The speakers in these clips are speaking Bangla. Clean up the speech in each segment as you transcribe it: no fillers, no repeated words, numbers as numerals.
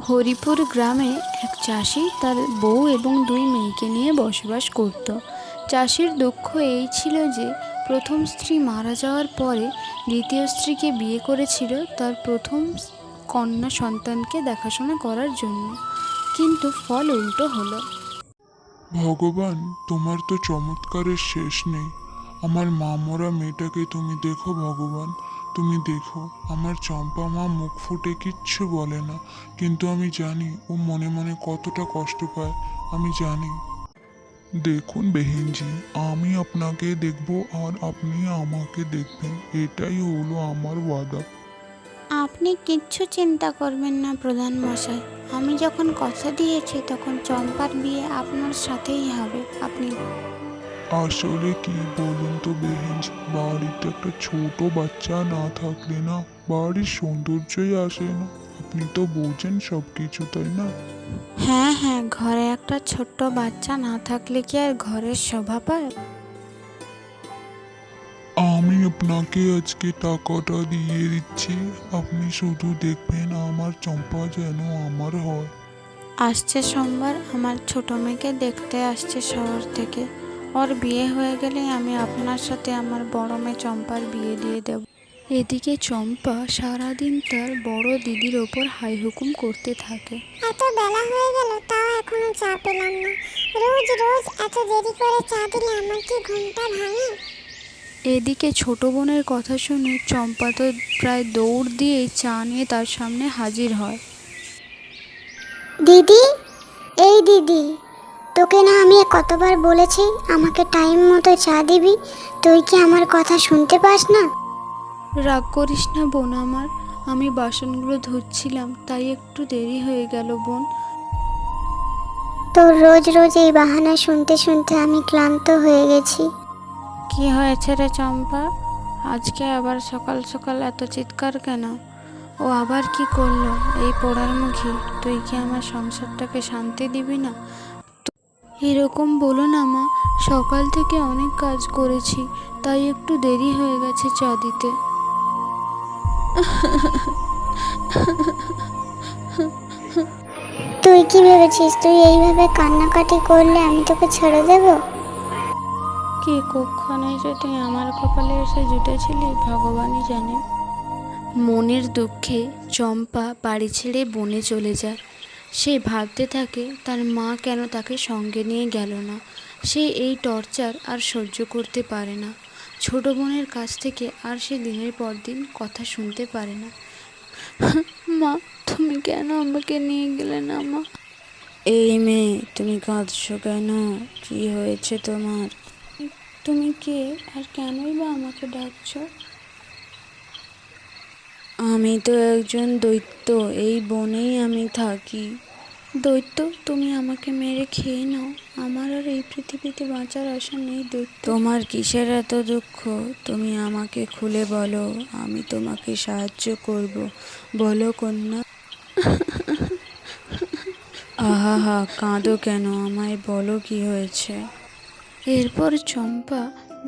হরিপুর গ্রামে এক চাষি তার বউ এবং দুই মেয়েকে নিয়ে বসবাস করত। চাষির দুঃখ এই ছিল যে প্রথম স্ত্রী মারা যাওয়ার পরে দ্বিতীয় স্ত্রীকে বিয়ে করেছিল তার প্রথম কন্যা সন্তানকে দেখাশোনা করার জন্য, কিন্তু ফল উল্টো হলো। ভগবান, তোমার তো চমৎকারের শেষ নেই। আমার মা মরা মেয়েটাকে তুমি দেখো ভগবান, তুমি দেখো। আমার চম্পা মা মুখ ফুটে কিচ্ছু বলে না, কিন্তু আমি জানি ও মনে মনে কতটা কষ্ট পায়, আমি জানি। দেখুন বেহেনজি, আমি আপনাকে দেখব আর আপনি আমাকে দেখবেন, এটাই হলো আমার ওয়াদা। আপনি কিচ্ছু চিন্তা করবেন না প্রধান মশাই, আমি যখন কথা দিয়েছি তখন চম্পার বিয়ে আপনার সাথেই হবে। আপনি আসলে কি বলুন তো বেহেনজি, বাড়িতে একটা ছোট বাচ্চা না থাকলে না বাড়ির সৌন্দর্যই আসে না। আপনি তো বোঝেন সব কিছু, তাই না? হ্যাঁ হ্যাঁ, ঘরে একটা ছোট্ট বাচ্চা না থাকলে কি আর ঘরের শোভা পায়? আমি আপনাকে আজকে টাকাটা দিয়ে দিচ্ছি, আপনি শুধু দেখবেন আমার চম্পা যেন আমার হয়। আসছে সোমবার আমার ছোট মেয়েকে দেখতে আসছে শহর থেকে। ওর বিয়ে হয়ে গেলে আমি আপনার সাথে আমার বড় মেয়ে চম্পার বিয়ে দিয়ে দেব। এদিকে চম্পা সারাদিন তার বড় দিদির ওপর হাই হুকুম করতে থাকে। এত বেলা হয়ে গেল তাও এখনো চা পেলাম না। রোজ রোজ এত দেরি করে চা দিলে আমার কি ঘুমটা ভাঙে? এদিকে ছোট বোনের কথা শুনে চম্পা তো প্রায় দৌড় দিয়ে চা নিয়ে তার সামনে হাজির হয়। দিদি, এই দিদি, তোকে না আমি কতবার বলেছি আমাকে টাইম মতো চা দিবি, তুই কি আমার কথা শুনতে পাস না? রাগ করিস না বোন আমার, আমি বাসনগুলো ধুচ্ছিলাম তাই একটু দেরি হয়ে গেল বোন। তোর রোজ রোজ এই বাহানা শুনতে শুনতে আমি ক্লান্ত হয়ে গেছি। কি হয়েছে রে চম্পা? আজকে আবার সকাল সকাল এত চিৎকার কেন? ও আবার কি করলো এই পোড়ার মুখী? তুই কি আমার সংসারটাকে শান্তি দিবি না? এরকম বলো না মা, সকাল থেকে অনেক কাজ করেছি তাই একটু দেরি হয়ে গেছে চা দিতে। তুই কি ভেবেছিস তুই এইভাবে কান্নাকাটি করলে আমি তোকে ছেড়ে দেব? কি কখনোই যে তুই আমার কপালে এসে জুটেছিলি ভগবানই জানে। মনের দুঃখে চম্পা বাড়ি ছেড়ে বনে চলে যায়। সে ভাবতে থাকে তার মা কেন তাকে সঙ্গে নিয়ে গেল না। সে এই টর্চার আর সহ্য করতে পারে না। ছোট বোনের কাছ থেকে আর সে দিনের পর দিন কথা শুনতে পারে না। মা, তুমি কেন আমাকে নিয়ে গেলে না মা? এই মেয়ে, তুমি কাঁদছো কেন? কি হয়েছে তোমার? তুমি কে আর কেনই বা আমাকে ডাকছো? আমি তো একজন দৈত্য, এই বনেই আমি থাকি। দৈত্য? তুমি আমাকে মেরে খেয়ে নাও, আমার আর এই পৃথিবীতে বাঁচার আশা নেই দৈত্য। তোমার কিসের এত দুঃখ? তুমি আমাকে খুলে বলো, আমি তোমাকে সাহায্য করব। বলো কন্যা। আহা, কাঁদো কেন? আমায় বলো কি হয়েছে। এরপর চম্পা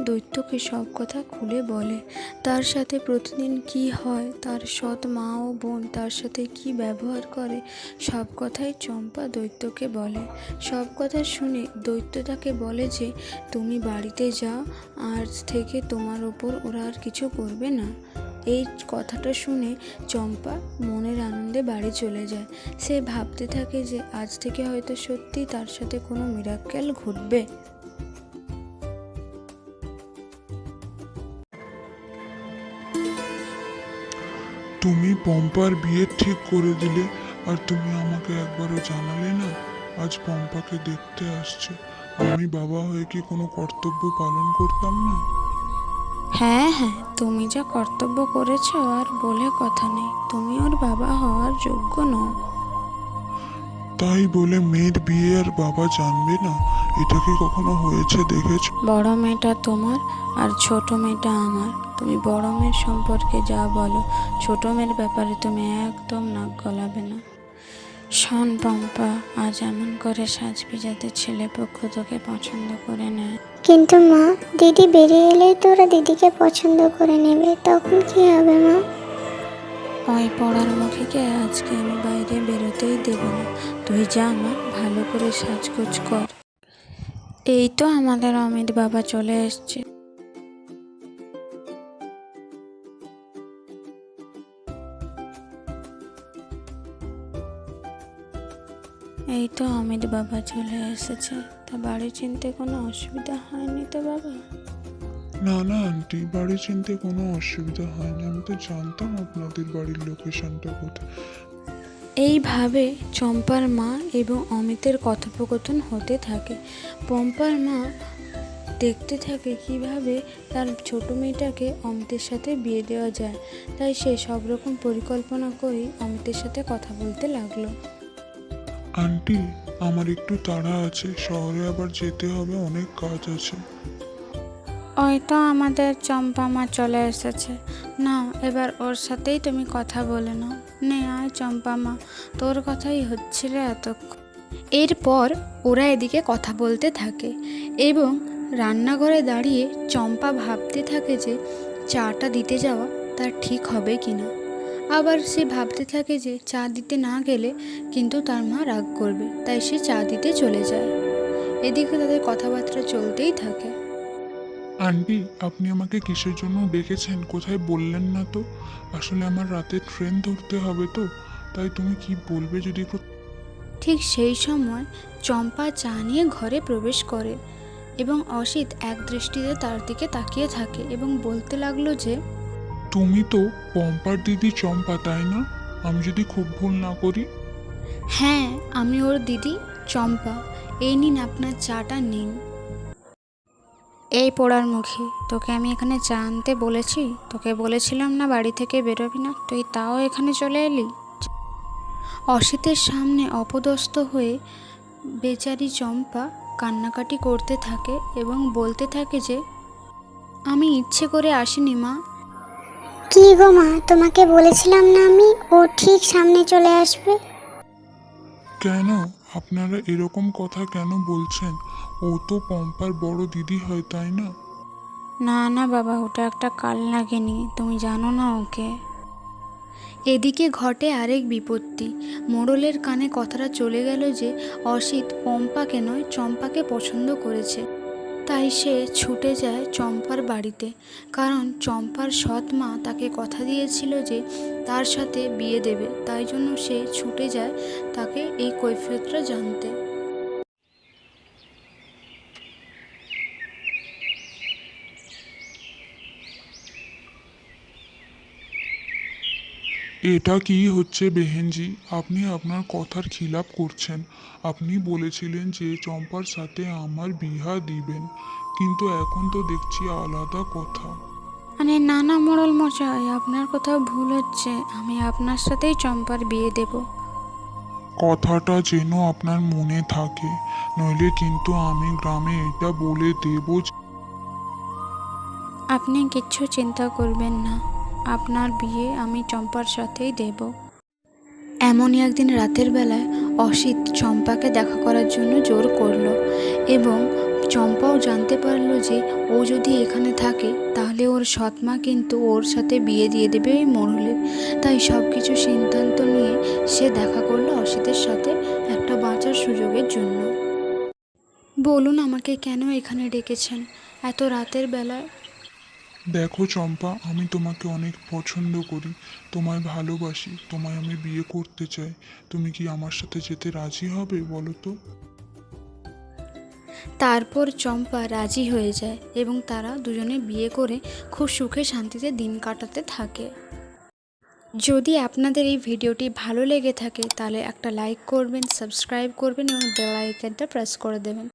দৈত্যকে সব কথা খুলে বলে। তার সাথে প্রতিদিন কি হয়, তার সৎ মা ও বোন তার সাথে কি ব্যবহার করে, সব কথাই চম্পা দৈত্যকে বলে। সব কথা শুনে দৈত্য তাকে বলে যে তুমি বাড়িতে যাও, আজ থেকে তোমার ওপর ওরা আর কিছু করবে না। এই কথাটা শুনে চম্পা মনের আনন্দে বাড়ি চলে যায়। সে ভাবতে থাকে যে আজ থেকে হয়তো সত্যি তার সাথে কোনো মিরাক্কেল ঘটবে। তুমি পম্পার বিয়ে ঠিক করে দিলে, আর তুমি আমাকে একবারও জানালে না। আজ পম্পাকে দেখতে আসছে, আমি বাবা হয়ে কি কোনো কর্তব্য পালন করতাম না? হ্যাঁ হ্যাঁ, তুমি যা কর্তব্য করেছো আর বলে কথা নেই, তুমি ওর বাবা হওয়ার যোগ্য নও। তাই বলে মেয়ের বিয়ে আর বাবা জানবে না? এটা কি কখনো হয়েছে দেখেছো? বড় মেয়েটা তোমার আর ছোট মেয়েটা আমার। তুমি বড় মেয়ের সম্পর্কে যা বলো, ছোট মেয়ের ব্যাপারে তুমি একদম নাক গলাবে না। শোন পম্পা, আজ এমন করে সাজবি যাতে ছেলে পক্ষ তোকে পছন্দ করে নেয়। কিন্তু মা, দিদি বেরিয়ে এলেই তো ওরা দিদিকে পছন্দ করে নেবে, তখন কি হবে মা? ওই পড়ার মুখীকে আজকে আমি বাইরে বেরোতেই দেব না। তুই যা মা, ভালো করে সাজগোজ কর। এই তো আমাদের অমিত বাবা চলে এসছে। এই তো অমিত বাবা চলে এসেছে। তা বাড়ি চিনতে কোনো অসুবিধা হয়নি তো বাবা? না না আন্টি, বাড়ি চিনতে কোনো অসুবিধা হয়নি। আমি তো জানতাম আপনাদের বাড়ির লোকেশনটা কোথায়। এইভাবে চম্পার মা এবং অমিতের কথোপকথন হতে থাকে। পম্পার মা দেখতে থাকে কিভাবে তার ছোট মেয়েটাকে অমিতের সাথে বিয়ে দেওয়া যায়। তাই সে সব রকম পরিকল্পনা করেই অমিতের সাথে কথা বলতে লাগলো। আন্টি, আমার একটু তাড়া আছে, শহরে আবার যেতে হবে, অনেক কাজ আছে। ওই তো আমাদের চম্পা মা চলে এসেছে। না, এবার ওর সাথেই তুমি কথা বলে নাও। নে আয় চম্পা মা, তোর কথাই হচ্ছিল এতক্ষণ। এরপর ওরা এদিকে কথা বলতে থাকে এবং রান্নাঘরে দাঁড়িয়ে চম্পা ভাবতে থাকে যে চাটা দিতে যাওয়া তার ঠিক হবে কিনা। আবার সে ভাবতে থাকে যে চা দিতে না গেলে কিন্তু তার মা রাগ করবে, তাই সে চা দিতে চলে যায়। এদিকে তাদের কথাবার্তা চলতেই থাকে। আন্টি, আপনি আমাকে কিসের জন্য ডেকেছেন কোথায় বললেন না তো? আসলে আমার রাতে ট্রেন ধরতে হবে তো, তাই তুমি কি বলবে যদি একটু। ঠিক সেই সময় চম্পা চা নিয়ে ঘরে প্রবেশ করে এবং অসিত এক দৃষ্টিতে তার দিকে তাকিয়ে থাকে এবং বলতে লাগলো যে, তুমি তো পম্পার দিদি চম্পা, তাই না? আমি যদি খুব ভুল না করি। হ্যাঁ, আমি ওর দিদি চম্পা। এই নিন আপনার চাটা নিন। এই পোড়ার মুখী, তোকে আমি এখানে চা আনতে বলেছি? তোকে বলেছিলাম না বাড়ি থেকে বেরোবি না, তুই তাও এখানে চলে এলি। অসিতের সামনে অপদস্থ হয়ে বেচারি চম্পা কান্নাকাটি করতে থাকে এবং বলতে থাকে যে, আমি ইচ্ছে করে আসিনি মা। কি গো মা, তোমাকে বলেছিলাম না আমি, ও ঠিক সামনে চলে আসবে। কেন আপনারা এরকম কথা কেন বলছেন? ও তো পম্পার বড় দিদি হয়, তাই না? না না বাবা, ওটা একটা কাল লাগেনি, তুমি জানো না ওকে। এদিকে ঘটে আরেক বিপত্তি। মোড়লের কানে কথাটা চলে গেল যে অসিত পম্পাকে নয় চম্পাকে পছন্দ করেছে। তাই সে ছুটে যায় চম্পার বাড়িতে, কারণ চম্পার সৎ মা তাকে কথা দিয়েছিল যে তার সাথে বিয়ে দেবে। তাই জন্য সে ছুটে যায় তাকে এই কৈফিয়তটা জানতে। এটা কি হচ্ছে বেহেনজি? আপনি আপনার কথার খিলাপ করছেন। আপনি বলেছিলেন যে চম্পার সাথে আমার বিয়া দিবেন, কিন্তু এখন তো দেখছি আলাদা কথা। আরে না না মোড়ল মশাই, আপনার কোথাও ভুল হচ্ছে। আমি আপনার সাথেই চম্পার বিয়ে দেব। কথাটা যেন আপনার মনে থাকে, নইলে কিন্তু আমি গ্রামে এটা বলে দেব আপনি কিচ্ছু চিন্তা করবেন না, আপনার বিয়ে আমি চম্পার সাথেই দেব। এমনই একদিন রাতের বেলায় অসিত চম্পাকে দেখা করার জন্য জোর করলো এবং চম্পাও জানতে পারলো যে ও যদি এখানে থাকে তাহলে ওর সৎমা কিন্তু ওর সাথে বিয়ে দিয়ে দেবে ওই মোড়লের। তাই সব কিছু সিদ্ধান্ত নিয়ে সে দেখা করলো অসিতের সাথে একটা বাঁচার সুযোগের জন্য। বলুন আমাকে কেন এখানে ডেকেছেন এত রাতের বেলায়? দেখো চম্পা, আমি তোমাকে অনেক পছন্দ করি, তোমায় ভালোবাসি, তোমায় আমি বিয়ে করতে চাই। তুমি কি আমার সাথে যেতে রাজি হবে বলো তো? তারপর চম্পা রাজি হয়ে যায় এবং তারা দুজনে বিয়ে করে খুব সুখে শান্তিতে দিন কাটাতে থাকে। যদি আপনাদের এই ভিডিওটি ভালো লেগে থাকে তাহলে একটা লাইক করবেন, সাবস্ক্রাইব করবেন এবং বেল আইকনটা প্রেস করে দেবেন।